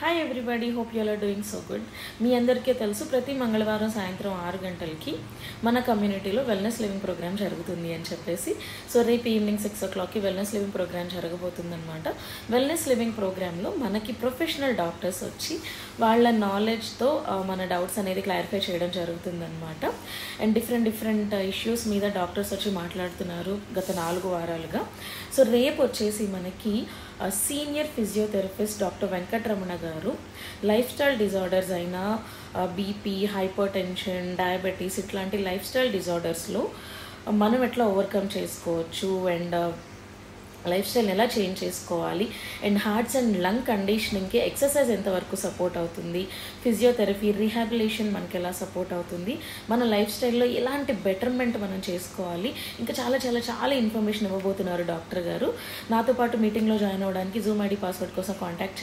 Hi everybody, hope you all are doing so good. మీ అందరికీ తెలుసు, ప్రతి మంగళవారం సాయంత్రం 6 గంటలకి మన కమ్యూనిటీలో వెల్నెస్ లివింగ్ ప్రోగ్రామ్ జరుగుతుంది అని చెప్పేసి. సో రేపు ఈవినింగ్ 6 o'clockకి వెల్నెస్ లివింగ్ ప్రోగ్రామ్ జరగబోతుందన్నమాట. వెల్నెస్ లివింగ్ ప్రోగ్రాంలో మనకి ప్రొఫెషనల్ డాక్టర్స్ వచ్చి వాళ్ళ నాలెడ్జ్తో మన డౌట్స్ అనేది క్లారిఫై చేయడం జరుగుతుందన్నమాట. అండ్ డిఫరెంట్ ఇష్యూస్ మీద డాక్టర్స్ వచ్చి మాట్లాడుతున్నారు గత 4 వారాలుగా. సో రేపు వచ్చేసి మనకి సీనియర్ ఫిజియోథెరపిస్ట్ డాక్టర్ వెంకటరమణ గారు లైఫ్ స్టైల్ డిజార్డర్స్ అయిన బీపీ, హైపర్ టెన్షన్, డయాబెటీస్ ఇట్లాంటి లైఫ్ స్టైల్ డిజార్డర్స్లో మనం ఎట్లా ఓవర్కమ్ చేసుకోవచ్చు అండ్ లైఫ్ స్టైల్ ఎలా చేంజ్ చేసుకోవాలి అండ్ హార్ట్స్ అండ్ లంగ్ కండిషనింగ్కి ఎక్సర్సైజ్ ఎంతవరకు సపోర్ట్ అవుతుంది, ఫిజియోథెరపీ, రీహాబిలిటేషన్ మనకి ఎలా సపోర్ట్ అవుతుంది, మన లైఫ్ స్టైల్లో ఎలాంటి బెటర్మెంట్ మనం చేసుకోవాలి, ఇంకా చాలా ఇన్ఫర్మేషన్ ఇవ్వబోతున్నారు డాక్టర్ గారు. నాతో పాటు మీటింగ్లో జాయిన్ అవ్వడానికి జూమ్ ఐడి పాస్వర్డ్ కోసం కాంటాక్ట్